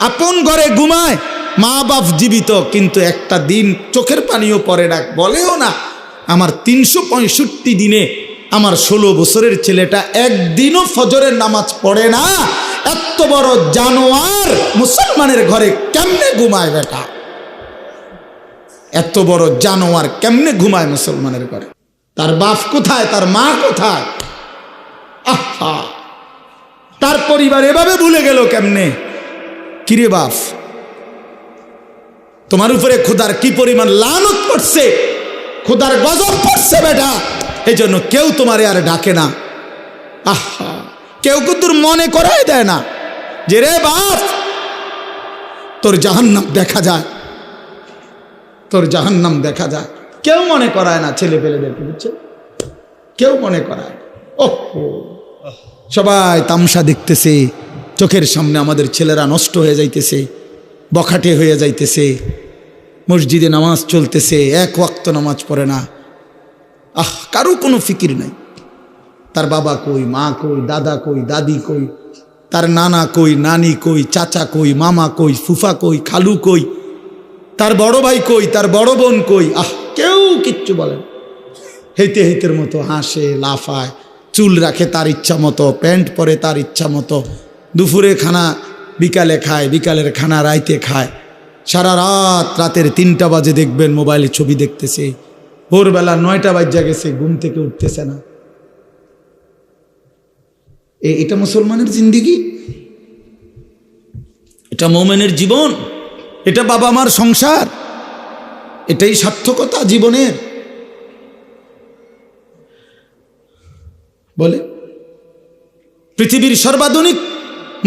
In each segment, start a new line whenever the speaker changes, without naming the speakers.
আপন ঘরে ঘুমায়, মা বাপ জীবিত, কিন্তু একটা দিন চোখের পানিও পড়ে না, বলেও না আমার 365 দিনে আমার 16 বছরের ছেলেটা একদিনও ফজরের নামাজ পড়ে না। এত বড় জানোয়ার মুসলমানের ঘরে কেমনে ঘুমায় বেটা? এত বড় জানোয়ার কেমনে ঘুমায় মুসলমানের ঘরে? তার বাপ কোথায়, তার মা কোথায়? আহা, তার পরিবার এভাবে ভুলে গেল কেমনে? কিরে বাপ, তোমার উপরে খোদার কি পরিমাণ লানত পড়ছে, খোদার গজব পড়ছে বেটা। এই জন্য কেউ তোমারে আর ডাকে না। আহা, কেউ কিন্তু মনে করাই দেয় না যে রে বাপ তোর জাহান্নাম দেখা যায়, তোর জাহান্নাম দেখা যায়। কেউ মনে করায় না ছেলে পেলেদেরকে, বুঝছো? কেউ মনে করায়। ওহো, সবাই তামসা দেখতেছে, চোখের সামনে আমাদের ছেলেরা নষ্ট হয়ে যাইতেছে, বখাটে হয়ে যাইতেছে, মসজিদে নামাজ চলতেছে, এক ওয়াক্ত নামাজ পড়ে না। কারো কোনো ফিকির নাই। তার বাবা কই, মা কই, দাদা কই, দাদি কই, তার নানা কই, নানি কই, চাচা কই, মামা কই, ফুফা কই, খালু কই, তার বড় ভাই কই, তার বড় বোন কই? কেউ কিচ্ছু বলেন। হেঁটে হেঁটের মতো হাসে, লাফায়, চুল রাখে তার ইচ্ছা মতো, প্যান্ট পরে তার ইচ্ছা মতো, দুপুরে খানা বিকালে খায়, বিকালের খানা রাইতে খায়, সারা রাত, রাতের 3টা বাজে দেখবেন মোবাইলে ছবি দেখতেছে, ভোরবেলা 9টা বাজে গেছে, ঘুম থেকে উঠতেছে না। এটা মুসলমানের জিন্দিগি? এটা মোমেনের জীবন? এটা বাবা মার সংসার? এটাই সার্থকতা জীবনের? বলে পৃথিবীর সর্বাধুনিক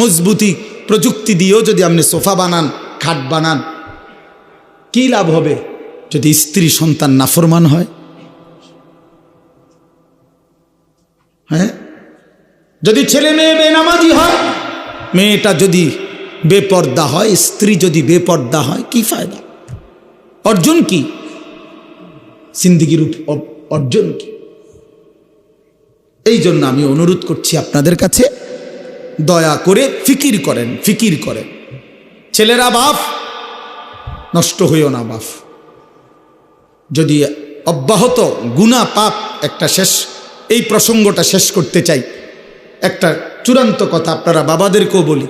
মজবুতি প্রযুক্তি দিয়েও যদি আপনি সোফা বানান, খাট বানান, কি লাভ হবে যদি স্ত্রী সন্তান নাফরমান হয়? হ্যাঁ, যদি ছেলে মেয়ে বেনামাজি হয়, মেয়েটা যদি বেপর্দা হয়, স্ত্রী যদি বেপর্দা হয়, কি ফায়দা? অর্জন কি জিন্দেগির অর্জন কি? এই জন্য আমি অনুরোধ করছি আপনাদের কাছে, দয়া করে ফিকির করেন, ফিকির করেন। ছেলেরা বাপ, নষ্ট হইও না বাপ। যদি অব্যাহত গুনাহ পাপ, একটা শেষ, এই প্রসঙ্গটা শেষ করতে চাই। একটা চূড়ান্ত কথা আপনারা বাবাদেরকেও বলি,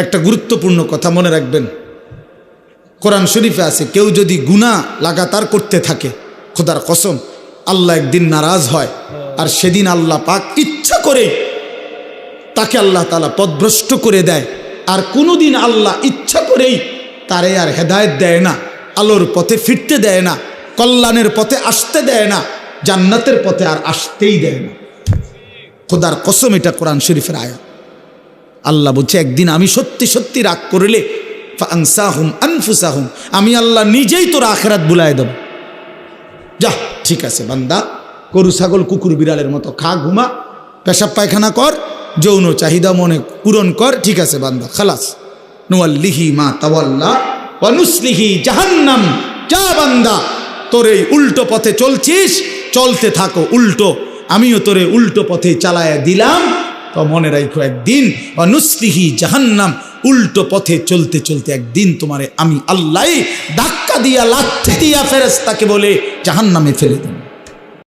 একটা গুরুত্বপূর্ণ কথা মনে রাখবেন। কোরআন শরীফে আছে, কেউ যদি গুনাহ লাগাতার করতে থাকে, খোদার কসম আল্লাহ একদিন নারাজ হয়, আর সেদিন আল্লাহ পাক ইচ্ছা করে তাকে আল্লাহ তাআলা পথভ্রষ্ট করে দেয়। আর কোনোদিন আল্লাহ ইচ্ছা করেই তারে আর হেদায়েত দেয় না, আলোর পথে ফিরতে দেয় না, কল্যাণের পথে আসতে দেয় না, জান্নাতের পথে আর আসতেই দেয় না। খোদার কসম, এটা কোরআন শরীফের আয়াত। আল্লাহ বলছে, একদিন আমি সত্যি সত্যি রাগ করলে ফাআনসাহুম আনফুসাহুম, আমি আল্লাহ নিজেই তোর আখিরাত ভুলায় দেব। যা, ঠিক আছে বান্দা, গরু ছাগল কুকুর বিড়ালের মতো খা, ঘুমা, পেশাব পায়খানা কর, যৌন চাহিদা মনে পূরণ কর, ঠিক আছে বান্দা, খালাস। নুয়াল্লিহি মা তাওয়াল্লা ওয়া নুসলিহি জাহান্নাম। যা বান্দা, তোর এই উল্টো পথে চলছিস, চলতে থাকো উল্টো, আমিও তোরে উল্টো পথে চালায়া দিলাম। তো মনে রাখো, একদিন ওয়া নুসলিহি জাহান্নাম, উল্টো পথে চলতে চলতে একদিন তোমারে আমি আল্লাহ ধাক্কা দিয়া, লাথি দিয়া ফেরেশতাকে বলে জাহান্নামে ফেলে দেব।